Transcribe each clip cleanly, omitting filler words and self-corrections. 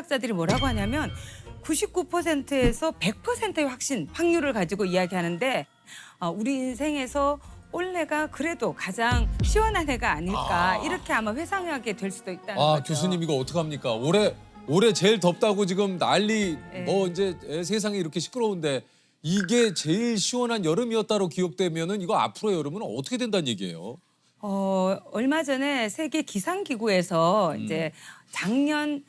과학자들이 뭐라고 하냐면 99%에서 100%의 확신 확률을 가지고 이야기하는데 우리 인생에서 올해가 그래도 가장 시원한 해가 아닐까 이렇게 아마 회상하게 될 수도 있다는 거죠. 교수님 이거 어떡합니까? 올해 제일 덥다고 지금 난리 네. 뭐 이제 세상이 이렇게 시끄러운데 이게 제일 시원한 여름이었다로 기억되면은 이거 앞으로의 여름은 어떻게 된다는 얘기예요? 얼마 전에 세계 기상기구에서 이제 작년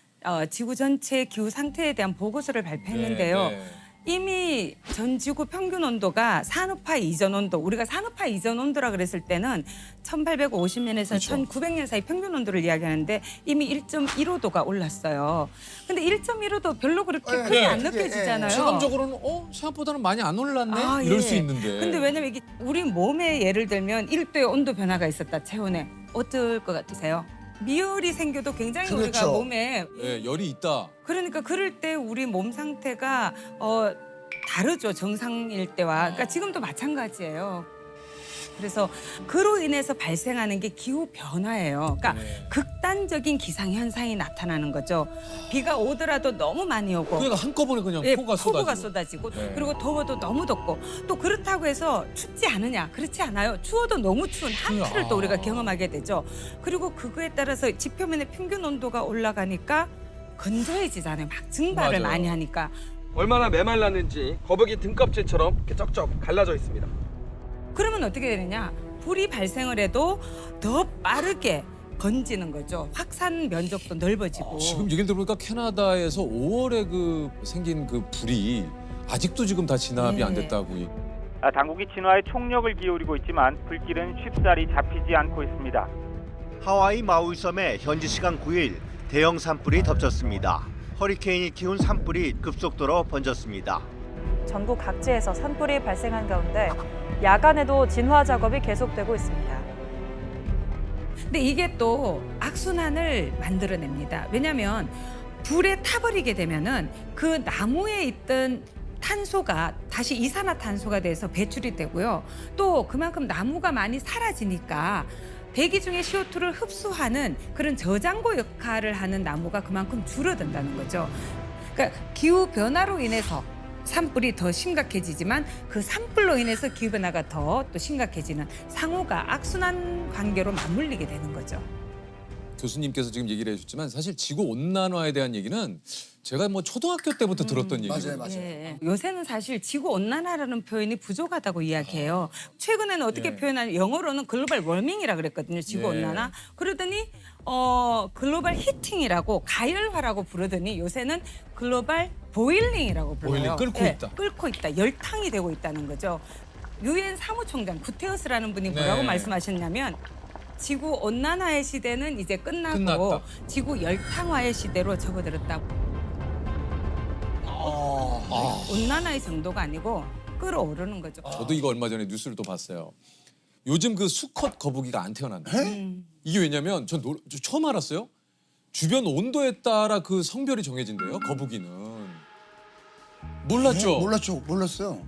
지구 전체 기후 상태에 대한 보고서를 발표했는데요. 네. 이미 전 지구 평균 온도가 산업화 이전 온도, 우리가 산업화 이전 온도라 그랬을 때는 1850년에서 그렇죠. 1900년 사이 평균 온도를 이야기하는데 이미 1.15도가 올랐어요. 근데 1.15도 별로 그렇게 크게 네. 안 느껴지잖아요. 체감적으로는 생각보다는 많이 안 올랐네? 이럴 예. 수 있는데. 근데 왜냐면 이게 우리 몸에 예를 들면 1도의 온도 변화가 있었다, 체온에. 어떨 것 같으세요? 미열이 생겨도 굉장히 우리가 그렇죠. 몸에 네, 열이 있다. 그러니까 그럴 때 우리 몸 상태가 다르죠, 정상일 때와. 그러니까 지금도 마찬가지예요. 그래서 그로 인해서 발생하는 게 기후 변화예요. 그러니까 네. 극단적인 기상 현상이 나타나는 거죠. 비가 오더라도 너무 많이 오고 그러니까 한꺼번에 그냥 예, 폭우가 쏟아지고. 쏟아지고 네. 그리고 더워도 너무 덥고 또 그렇다고 해서 춥지 않으냐? 그렇지 않아요. 추워도 너무 추운 한풀을 또 우리가 경험하게 되죠. 그리고 그거에 따라서 지표면의 평균 온도가 올라가니까 건조해지잖아요. 막 증발을 맞아요. 많이 하니까. 얼마나 메말랐는지 거북이 등껍질처럼 이렇게 쩍쩍 갈라져 있습니다. 그러면 어떻게 되느냐? 불이 발생을 해도 더 빠르게 번지는 거죠. 확산 면적도 넓어지고. 지금 얘기를 들어보니까 캐나다에서 5월에 생긴 불이 아직도 지금 다 진압이 네. 안 됐다고. 당국이 진화에 총력을 기울이고 있지만 불길은 쉽사리 잡히지 않고 있습니다. 하와이 마우이 섬에 현지 시간 9일 대형 산불이 덮쳤습니다. 허리케인이 키운 산불이 급속도로 번졌습니다. 전국 각지에서 산불이 발생한 가운데 야간에도 진화 작업이 계속되고 있습니다. 근데 이게 또 악순환을 만들어냅니다. 왜냐하면 불에 타버리게 되면은 그 나무에 있던 탄소가 다시 이산화탄소가 돼서 배출이 되고요. 또 그만큼 나무가 많이 사라지니까 대기 중에 CO2를 흡수하는 그런 저장고 역할을 하는 나무가 그만큼 줄어든다는 거죠. 그러니까 기후 변화로 인해서 산불이 더 심각해지지만 그 산불로 인해서 기후 변화가 더 또 심각해지는 상호가 악순환 관계로 맞물리게 되는 거죠. 교수님께서 지금 얘기를 해주셨지만 사실 지구 온난화에 대한 얘기는 제가 초등학교 때부터 들었던 얘기예요. 맞아요. 예. 요새는 사실 지구 온난화라는 표현이 부족하다고 이야기해요. 최근에는 어떻게 네. 표현하냐? 영어로는 글로벌 워밍이라 그랬거든요. 지구 네. 온난화. 그러더니 글로벌 히팅이라고 가열화라고 부르더니 요새는 글로벌 보일링이라고 불러요. 보일링, 끓고 있다. 끓고 있다. 열탕이 되고 있다는 거죠. 유엔 사무총장 구테우스라는 분이 뭐라고 네. 말씀하셨냐면 지구 온난화의 시대는 이제 끝나고 끝났다. 지구 열탕화의 시대로 접어들었다고. 온난화의 정도가 아니고 끓어오르는 거죠. 저도 이거 얼마 전에 뉴스를 또 봤어요. 요즘 수컷 거북이가 안 태어난다. 이게 왜냐면 저 처음 알았어요. 주변 온도에 따라 성별이 정해진대요. 거북이는. 몰랐죠? 몰랐어요.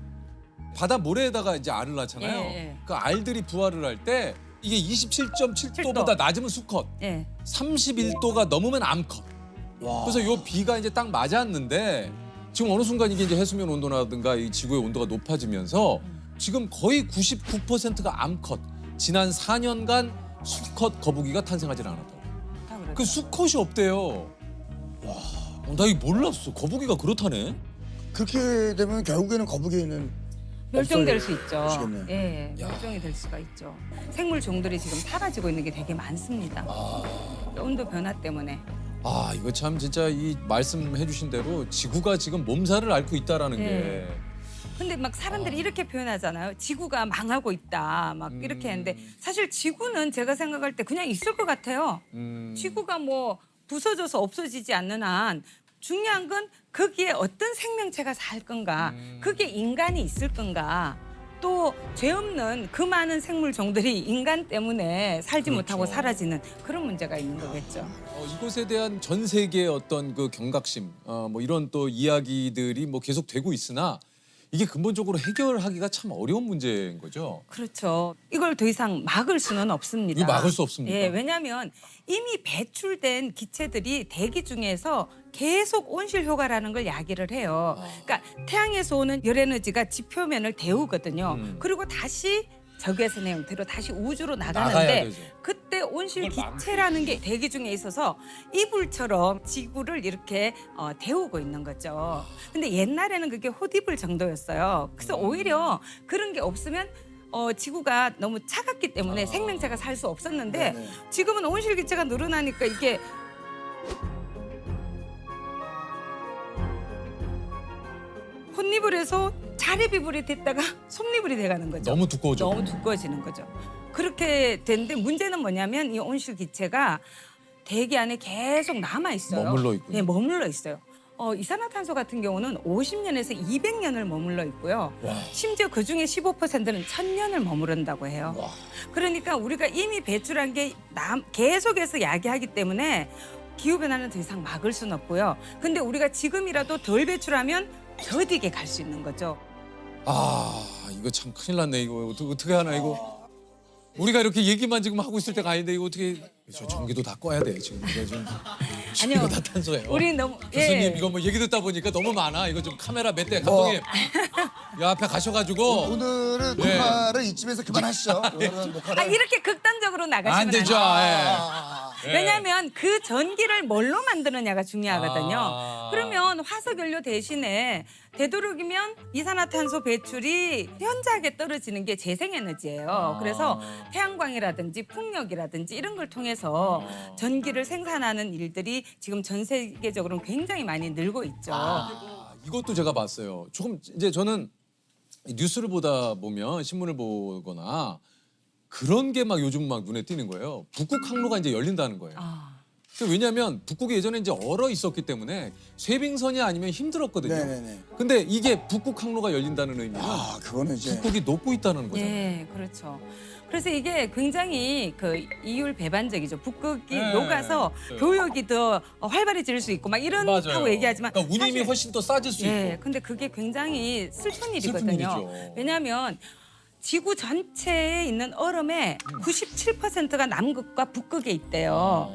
바다 모래에다가 이제 알을 낳잖아요. 예. 그 알들이 부화를 할 때 이게 27.7도보다 낮으면 수컷, 예. 31도가 넘으면 암컷. 그래서 요 비가 이제 딱 맞았는데 지금 어느 순간 이게 이제 해수면 온도라든가 이 지구의 온도가 높아지면서 지금 거의 99%가 암컷. 지난 4년간 수컷 거북이가 탄생하지 않았다고. 다 그렇죠. 그 수컷이 없대요. 나 이거 몰랐어. 거북이가 그렇다네. 그렇게 되면 결국에는 거북이는 멸종될 수 있죠. 없어지겠네요. 예, 멸종이 될 수가 있죠. 생물 종들이 지금 사라지고 있는 게 되게 많습니다. 온도 변화 때문에. 이거 참 진짜 이 말씀해 주신 대로 지구가 지금 몸살을 앓고 있다라는 게. 근데 막 사람들이 이렇게 표현하잖아요. 지구가 망하고 있다. 막 이렇게 했는데 사실 지구는 제가 생각할 때 그냥 있을 것 같아요. 지구가 부서져서 없어지지 않는 한 중요한 건 거기에 어떤 생명체가 살 건가, 그게 인간이 있을 건가, 또 죄 없는 그 많은 생물 종들이 인간 때문에 살지 그렇죠. 못하고 사라지는 그런 문제가 있는 거겠죠. 이곳에 대한 전 세계의 어떤 경각심, 이런 또 이야기들이 계속 되고 있으나 이게 근본적으로 해결하기가 참 어려운 문제인 거죠. 그렇죠. 이걸 더 이상 막을 수는 없습니다. 이거 막을 수 없습니까? 예, 왜냐하면 이미 배출된 기체들이 대기 중에서 계속 온실 효과라는 걸 야기를 해요. 그러니까 태양에서 오는 열 에너지가 지표면을 데우거든요. 그리고 다시 적외선의 형태로 다시 우주로 나가야 나가는데 되죠. 그때 온실 그걸 기체라는 게 대기 중에 있어서 이불처럼 지구를 이렇게 데우고 있는 거죠. 근데 옛날에는 그게 호디불 정도였어요. 그래서 오히려 그런 게 없으면 지구가 너무 차갑기 때문에 생명체가 살 수 없었는데 네네. 지금은 온실 기체가 늘어나니까 이게 혼이불에서 자립이불이 됐다가 솜이불이 돼가는 거죠. 너무 두꺼워져. 너무 두꺼워지는 거죠. 그렇게 되는데 문제는 뭐냐면 이 온실 기체가 대기 안에 계속 남아 있어요. 머물러 있군요. 네, 머물러 있어요. 이산화탄소 같은 경우는 50년에서 200년을 머물러 있고요. 와. 심지어 그 중에 15%는 1000년을 머무른다고 해요. 와. 그러니까 우리가 이미 배출한 게 계속해서 야기하기 때문에 기후 변화는 더 이상 막을 수는 없고요. 근데 우리가 지금이라도 덜 배출하면 더디게 갈 수 있는 거죠. 이거 참 큰일 났네. 이거 어떻게 하나 이거. 우리가 이렇게 얘기만 지금 하고 있을 때가 아닌데 이거 어떻게 저 전기도 다 꺼야 돼 지금 이거 좀 아니요. 이거 다 탄소예요. 우리 너무 교수님 이거 뭐 얘기 듣다 보니까 너무 많아. 이거 좀 카메라 몇 대 감독님 이 앞에 가셔가지고 오늘은 예. 녹화를 이쯤에서 그만하시죠. 오늘은 녹화를. 이렇게 극단적으로 나가시면 안 되죠. 예. 왜냐하면 그 전기를 뭘로 만드느냐가 중요하거든요. 아. 그러면 화석연료 대신에 되도록이면 이산화탄소 배출이 현저하게 떨어지는 게 재생에너지예요. 그래서 태양광이라든지 풍력이라든지 이런 걸 통해서 전기를 생산하는 일들이 지금 전 세계적으로 굉장히 많이 늘고 있죠. 이것도 제가 봤어요. 조금 이제 저는 뉴스를 보다 보면 신문을 보거나 그런 게 막 요즘 막 눈에 띄는 거예요. 북극 항로가 이제 열린다는 거예요. 왜냐하면 북극이 예전에 이제 얼어 있었기 때문에 쇄빙선이 아니면 힘들었거든요. 네네네. 근데 이게 북극 항로가 열린다는 의미는 그거는 이제 북극이 녹고 있다는 거잖아요. 예, 그렇죠. 그래서 이게 굉장히 그 이율 배반적이죠. 북극이 네. 녹아서 네. 교역이 더 활발해질 수 있고 막 이런다고 얘기하지만 그러니까 운임이 사실- 훨씬 더 싸질 수 예, 있고. 근데 그게 굉장히 슬픈 일이거든요. 일이죠. 왜냐하면 지구 전체에 있는 얼음의 97%가 남극과 북극에 있대요.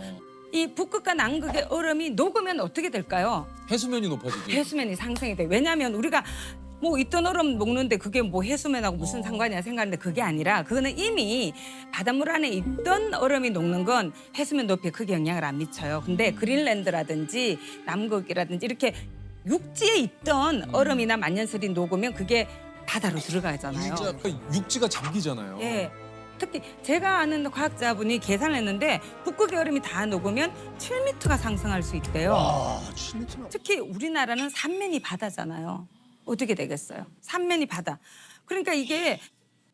이 북극과 남극의 얼음이 녹으면 어떻게 될까요? 해수면이 높아지지. 해수면이 상승이 돼. 왜냐하면 우리가 뭐 있던 얼음 녹는데 그게 뭐 해수면하고 무슨 상관이야 생각하는데 그게 아니라 그거는 이미 바닷물 안에 있던 얼음이 녹는 건 해수면 높이에 크게 영향을 안 미쳐요. 근데 그린랜드라든지 남극이라든지 이렇게 육지에 있던 얼음이나 만년설이 녹으면 그게 바다로 들어가잖아요. 진짜 육지가 잠기잖아요. 예. 특히 제가 아는 과학자분이 계산을 했는데 북극의 얼음이 다 녹으면 7m가 상승할 수 있대요. 아, 7m. 특히 우리나라는 삼면이 바다잖아요. 어떻게 되겠어요? 삼면이 바다. 그러니까 이게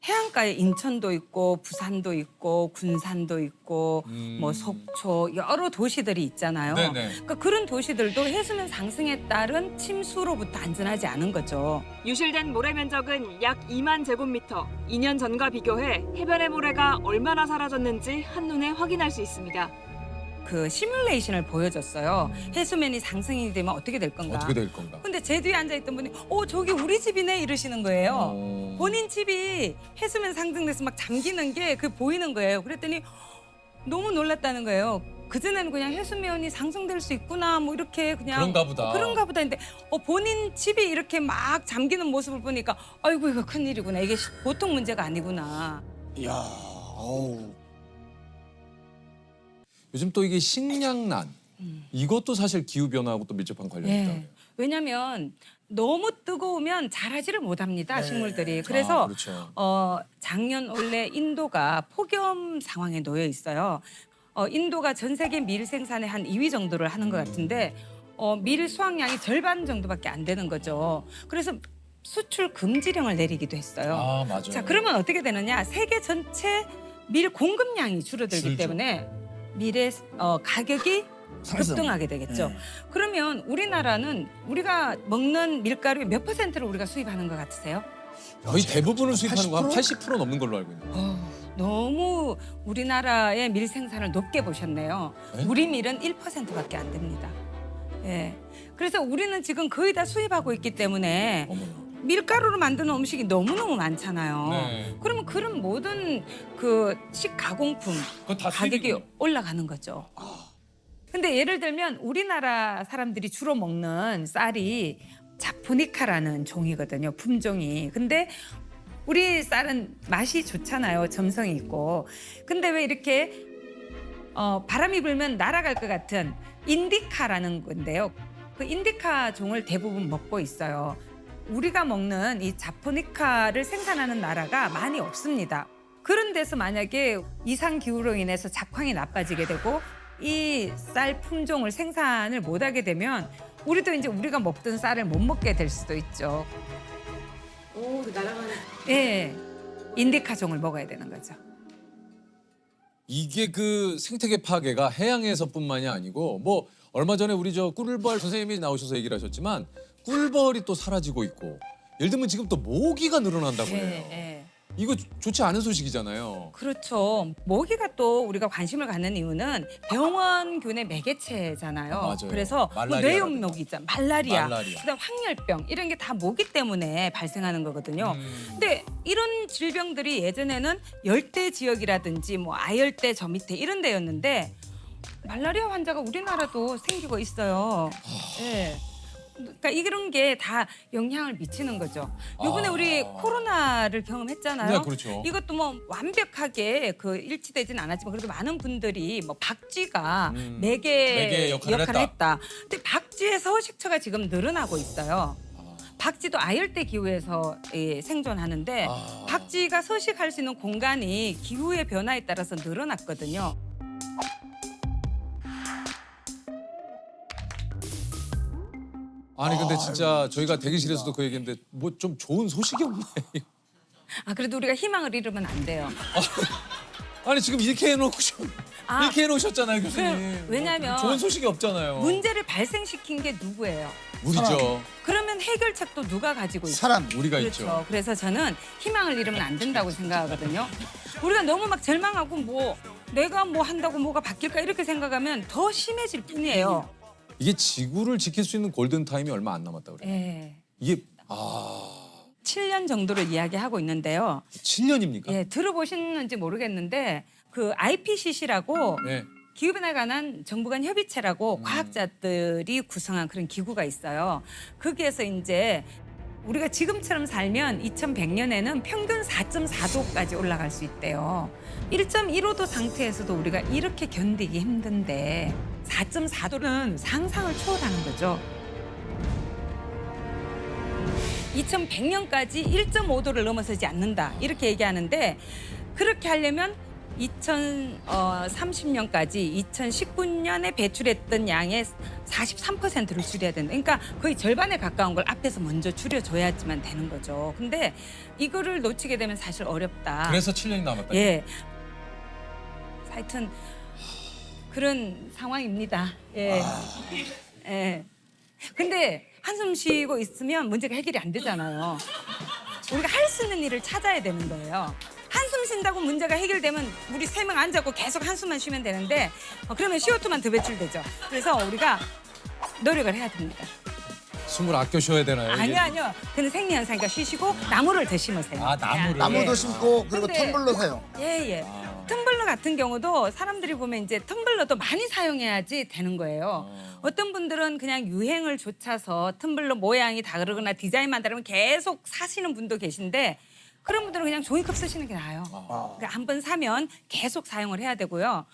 해안가에 인천도 있고 부산도 있고 군산도 있고 뭐 속초 여러 도시들이 있잖아요. 네네. 그러니까 그런 도시들도 해수면 상승에 따른 침수로부터 안전하지 않은 거죠. 유실된 모래 면적은 약 2만 제곱미터. 2년 전과 비교해 해변의 모래가 얼마나 사라졌는지 한눈에 확인할 수 있습니다. 그 시뮬레이션을 보여줬어요. 해수면이 상승이 되면 어떻게 될 건가. 어떻게 될 건가? 근데 제 뒤에 앉아있던 분이 저기 우리 집이네 이러시는 거예요. 본인 집이 해수면 상승돼서 막 잠기는 게 그 보이는 거예요. 그랬더니 너무 놀랐다는 거예요. 그전에는 그냥 해수면이 상승될 수 있구나 뭐 이렇게 그냥 그런가 보다. 했는데 본인 집이 이렇게 막 잠기는 모습을 보니까 아이고 이거 큰일이구나. 이게 보통 문제가 아니구나. 이야, 어우. 요즘 또 이게 식량난 이것도 사실 기후 변화하고 또 밀접한 관련이 있다. 예. 왜냐면 너무 뜨거우면 자라지를 못합니다. 네. 식물들이. 그래서 그렇죠. 작년 원래 인도가 폭염 상황에 놓여 있어요. 인도가 전 세계 밀 생산의 한 2위 정도를 하는 것 같은데 밀 수확량이 절반 정도밖에 안 되는 거죠. 그래서 수출 금지령을 내리기도 했어요. 맞아요. 자, 그러면 어떻게 되느냐? 세계 전체 밀 공급량이 줄어들기 줄죠. 때문에 밀의 가격이 상승. 급등하게 되겠죠. 네. 그러면 우리나라는 우리가 먹는 밀가루의 몇 퍼센트를 우리가 수입하는 것 같으세요? 거의 대부분을 수입하는 거 한 80%? 80% 넘는 걸로 알고 있는데. 너무 우리나라의 밀 생산을 높게 보셨네요. 네? 우리 밀은 1%밖에 안 됩니다. 예. 그래서 우리는 지금 거의 다 수입하고 있기 때문에 어머나. 밀가루로 만드는 음식이 너무너무 많잖아요. 네. 그러면 그런 모든 그 식가공품 그거 다 가격이 수입이군요. 올라가는 거죠. 근데 예를 들면 우리나라 사람들이 주로 먹는 쌀이 자포니카라는 종이거든요. 품종이. 근데 우리 쌀은 맛이 좋잖아요. 점성이 있고. 근데 왜 이렇게 바람이 불면 날아갈 것 같은 인디카라는 건데요. 그 인디카 종을 대부분 먹고 있어요. 우리가 먹는 이 자포니카를 생산하는 나라가 많이 없습니다. 그런 데서 만약에 이상 기후로 인해서 작황이 나빠지게 되고 이 쌀 품종을 생산을 못하게 되면 우리도 이제 우리가 먹던 쌀을 못 먹게 될 수도 있죠. 오, 날아가는. 예, 인디카 종을 먹어야 되는 거죠. 이게 그 생태계 파괴가 해양에서뿐만이 아니고 뭐 얼마 전에 우리 저 꿀벌 선생님이 나오셔서 얘기를 하셨지만 꿀벌이 또 사라지고 있고 예를 들면 지금 또 모기가 늘어난다고 해요. 예. 이거 좋지 않은 소식이잖아요. 그렇죠. 모기가 또 우리가 관심을 갖는 이유는 병원균의 매개체잖아요. 맞아요. 그래서 뭐 말라리아라든가. 뇌염모기 있잖아요. 말라리아, 말라리아. 그다음 황열병 이런 게 다 모기 때문에 발생하는 거거든요. 근데 이런 질병들이 예전에는 열대 지역이라든지 뭐 아열대 저 밑에 이런 데였는데 말라리아 환자가 우리나라도 생기고 있어요. 예. 그러니까 이런 게 다 영향을 미치는 거죠. 요번에 우리 코로나를 경험했잖아요. 네, 그렇죠. 이것도 뭐 완벽하게 그 일치되진 않았지만 그래도 많은 분들이 뭐 박쥐가 매개 역할을 했다. 근데 박쥐의 서식처가 지금 늘어나고 있어요. 박쥐도 아열대 기후에서 생존하는데 박쥐가 서식할 수 있는 공간이 기후의 변화에 따라서 늘어났거든요. 아니 근데 진짜 저희가 대기실에서도 그 얘기했는데 뭐 좀 좋은 소식이 없나요? 아 그래도 우리가 희망을 잃으면 안 돼요. 아니 지금 이렇게 이렇게 해놓으셨잖아요 그, 교수님. 왜냐면 좋은 소식이 없잖아요. 문제를 발생시킨 게 누구예요? 우리죠. 그러면 해결책도 누가 가지고 있어요? 사람. 우리가 그렇죠. 있죠. 그래서 저는 희망을 잃으면 안 된다고 생각하거든요. 우리가 너무 막 절망하고 뭐 내가 뭐 한다고 뭐가 바뀔까 이렇게 생각하면 더 심해질 뿐이에요. 이게 지구를 지킬 수 있는 골든 타임이 얼마 안 남았다 그래요. 예. 이게 7년 정도를 이야기하고 있는데요. 7년입니까? 예, 들어보셨는지 모르겠는데 그 IPCC라고 네. 기후변화에 관한 정부 간 협의체라고 과학자들이 구성한 그런 기구가 있어요. 거기에서 이제 우리가 지금처럼 살면 2100년에는 평균 4.4도까지 올라갈 수 있대요. 1.15도 상태에서도 우리가 이렇게 견디기 힘든데 4.4도는 상상을 초월하는 거죠. 2100년까지 1.5도를 넘어서지 않는다 이렇게 얘기하는데 그렇게 하려면 2030년까지 2019년에 배출했던 양의 43%를 줄여야 된다. 그러니까 거의 절반에 가까운 걸 앞에서 먼저 줄여줘야지만 되는 거죠. 근데 이거를 놓치게 되면 사실 어렵다. 그래서 7년이 남았다. 예. 하여튼 그런 상황입니다. 예. 예. 근데 한숨 쉬고 있으면 문제가 해결이 안 되잖아요. 우리가 할 수 있는 일을 찾아야 되는 거예요. 한숨 쉰다고 문제가 해결되면 우리 3명 앉아고 계속 한숨만 쉬면 되는데 그러면 CO2만 더 배출되죠. 그래서 우리가 노력을 해야 됩니다. 숨을 아껴 쉬어야 되나요? 이게? 아니요. 그는 생리현상이니까 쉬시고 나무를 더 심으세요. 아, 나무를. 나무도 심고 그리고 근데- 텀블러 사용. 예. 텀블러 같은 경우도 사람들이 보면 이제 텀블러도 많이 사용해야지 되는 거예요. 어떤 분들은 그냥 유행을 좇아서 텀블러 모양이 다르거나 디자인만 다르면 계속 사시는 분도 계신데 그런 분들은 그냥 종이컵 쓰시는 게 나아요. 그러니까 한번 사면 계속 사용을 해야 되고요.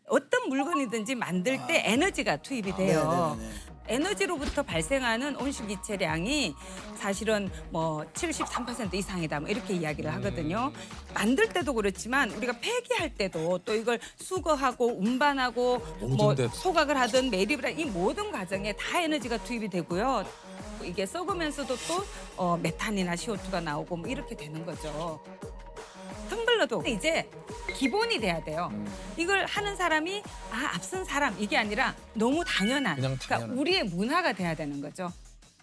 어떤 물건이든지 만들 때 에너지가 투입이 돼요. 네네네. 에너지로부터 발생하는 온실기체량이 사실은 뭐 73% 이상이다 뭐 이렇게 이야기를 하거든요. 만들 때도 그렇지만 우리가 폐기할 때도 또 이걸 수거하고 운반하고 뭐 모든 데. 소각을 하든 매립을 하든 이 모든 과정에 다 에너지가 투입이 되고요. 이게 썩으면서도 또 메탄이나 CO2가 나오고 뭐 이렇게 되는 거죠. 텀블러도 이제 기본이 돼야 돼요. 이걸 하는 사람이 앞선 사람 이게 아니라 너무 당연한. 그냥 그러니까 당연한. 우리의 문화가 돼야 되는 거죠.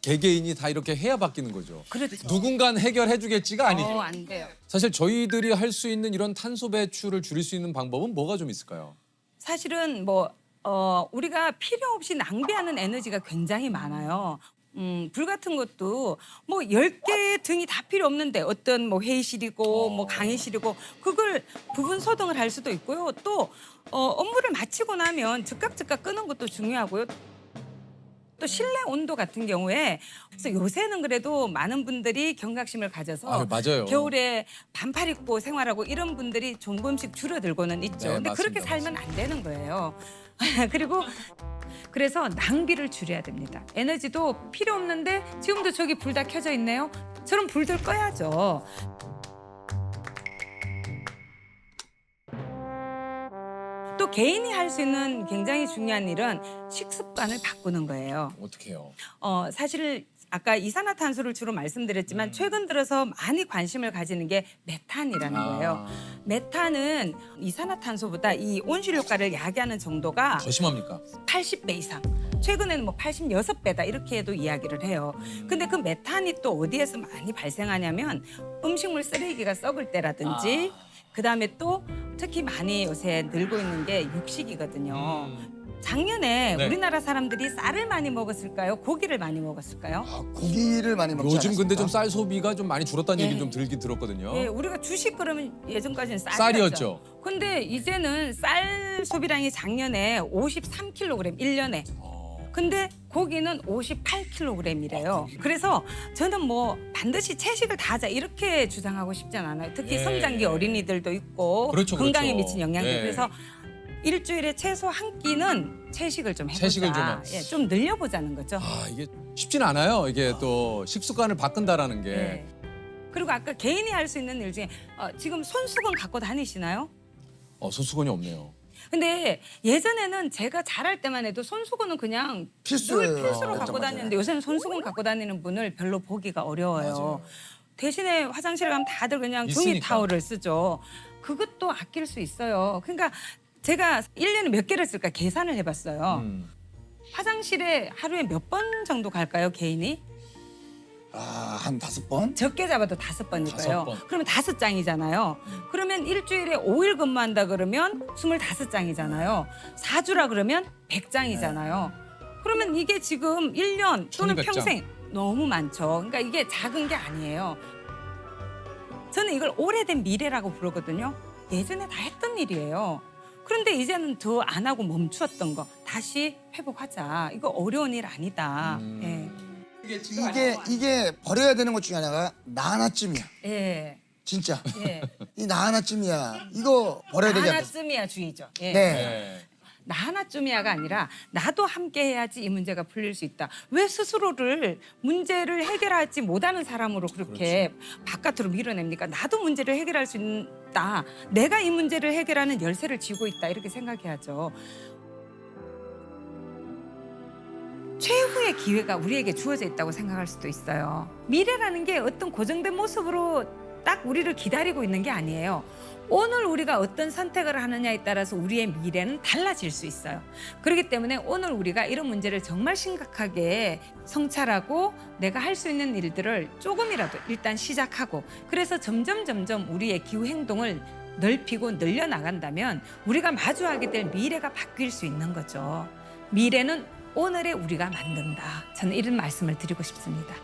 개개인이 다 이렇게 해야 바뀌는 거죠. 그렇죠. 누군간 해결해 주겠지가 아니죠. 안 돼요. 사실 저희들이 할 수 있는 이런 탄소 배출을 줄일 수 있는 방법은 뭐가 좀 있을까요? 사실은 뭐 우리가 필요 없이 낭비하는 에너지가 굉장히 많아요. 불 같은 것도 뭐 10개 등이 다 필요 없는데 어떤 뭐 회의실이고 뭐 강의실이고 그걸 부분 소등을 할 수도 있고요. 또 업무를 마치고 나면 즉각 끄는 것도 중요하고요. 또 실내 온도 같은 경우에 그래서 요새는 그래도 많은 분들이 경각심을 가져서 맞아요. 겨울에 반팔 입고 생활하고 이런 분들이 조금씩 줄어들고는 있죠. 네, 근데 그렇게 맞습니다. 살면 안 되는 거예요. 그리고 그래서 낭비를 줄여야 됩니다. 에너지도 필요 없는데 지금도 저기 불 다 켜져 있네요. 저런 불들 꺼야죠. 또 개인이 할 수 있는 굉장히 중요한 일은 식습관을 바꾸는 거예요. 어떻게 해요? 사실 아까 이산화탄소를 주로 말씀드렸지만 최근 들어서 많이 관심을 가지는 게 메탄이라는 거예요. 메탄은 이산화탄소보다 이 온실 효과를 야기하는 정도가 더 심합니까? 80배 이상. 최근에는 뭐 86배다 이렇게도 이야기를 해요. 근데 그 메탄이 또 어디에서 많이 발생하냐면 음식물 쓰레기가 썩을 때라든지 그다음에 또 특히 많이 요새 늘고 있는 게 육식이거든요. 작년에 네. 우리나라 사람들이 쌀을 많이 먹었을까요? 고기를 많이 먹었을까요? 고기를 많이 먹지 요즘 근데 좀 않았습니까? 쌀 소비가 좀 많이 줄었다는 예. 얘기 좀 들긴 들었거든요. 예, 우리가 주식 그러면 예전까지는 쌀이었죠. 근데 이제는 쌀 소비량이 작년에 53kg 1년에. 근데 고기는 58kg이래요. 그래서 저는 뭐 반드시 채식을 다 하자 이렇게 주장하고 싶진 않아요. 특히 예. 성장기 어린이들도 있고 그렇죠, 건강에 그렇죠. 미친 영향들. 예. 그래서 일주일에 최소 한 끼는 채식을 좀 해보자. 채식을 좀 예, 좀 늘려보자는 거죠. 이게 쉽진 않아요. 이게 또 식습관을 바꾼다라는 게. 예. 그리고 아까 개인이 할 수 있는 일 중에 지금 손수건 갖고 다니시나요? 소수건이 없네요. 근데 예전에는 제가 자랄 때만 해도 손수건은 그냥 필수예요. 늘 필수로 맞아, 갖고 맞아요. 다니는데 요새는 손수건 갖고 다니는 분을 별로 보기가 어려워요. 맞아요. 대신에 화장실에 가면 다들 그냥 종이 있으니까. 타월을 쓰죠. 그것도 아낄 수 있어요. 그러니까 제가 1년에 몇 개를 쓸까 계산을 해봤어요. 화장실에 하루에 몇 번 정도 갈까요, 개인이? 한 5번? 적게 잡아도 5번일 거예요. 5번. 그러면 5장이잖아요. 그러면 일주일에 5일 근무한다 그러면 25장이잖아요. 4주라 그러면 100장이잖아요. 그러면 이게 지금 1년 또는 1200 장. 평생 너무 많죠. 그러니까 이게 작은 게 아니에요. 저는 이걸 오래된 미래라고 부르거든요. 예전에 다 했던 일이에요. 그런데 이제는 더 안 하고 멈추었던 거 다시 회복하자. 이거 어려운 일 아니다. 이게 버려야 되는 것 중에 하나가 나 하나쯤이야. 예. 진짜. 예. 이 나 하나쯤이야. 이거 버려야 되지 않겠어? 하나쯤이야 주의죠. 예. 네. 네. 나 하나쯤이야가 아니라 나도 함께 해야지 이 문제가 풀릴 수 있다. 왜 스스로를 문제를 해결하지 못하는 사람으로 그렇게 바깥으로 밀어냅니까? 나도 문제를 해결할 수 있다. 내가 이 문제를 해결하는 열쇠를 쥐고 있다. 이렇게 생각해야죠. 최후의 기회가 우리에게 주어져 있다고 생각할 수도 있어요. 미래라는 게 어떤 고정된 모습으로 딱 우리를 기다리고 있는 게 아니에요. 오늘 우리가 어떤 선택을 하느냐에 따라서 우리의 미래는 달라질 수 있어요. 그렇기 때문에 오늘 우리가 이런 문제를 정말 심각하게 성찰하고 내가 할 수 있는 일들을 조금이라도 일단 시작하고 그래서 점점 우리의 기후 행동을 넓히고 늘려나간다면 우리가 마주하게 될 미래가 바뀔 수 있는 거죠. 미래는 오늘의 우리가 만든다. 저는 이런 말씀을 드리고 싶습니다.